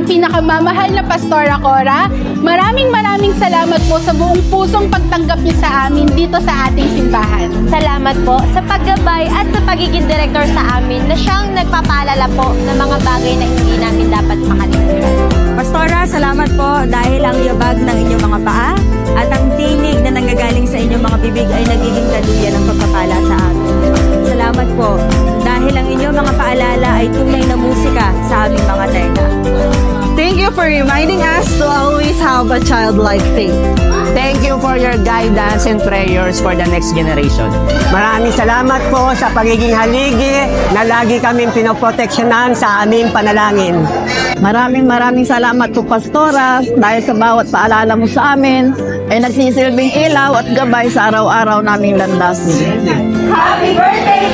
pinakamamahal na Pastora Cora, maraming salamat po sa buong pusong pagtanggap niyo sa amin dito sa ating simbahan. Salamat po sa paggabay at sa pagiging direktor sa amin na siyang nagpapaalala po ng mga bagay na hindi namin dapat makalimutan. Pastora, salamat po dahil ang yabag ng inyong mga paa at ang tinig na nanggagaling sa inyong mga bibig ay nagiging daluyan ng pagpapala sa amin. Salamat po dahil ang inyong mga paalala ay tunay na musika sa aming mga tenga. Thank you for reminding us to always have a childlike faith. Thank you for your guidance and prayers for the next generation. Maraming salamat po sa pagiging haligi na lagi kaming pinoproteksyonan sa aming panalangin. Maraming salamat po, Pastora, dahil sa bawat paalala mo sa amin ay nagsisilbing ilaw at gabay sa araw-araw naming landasin. Happy birthday,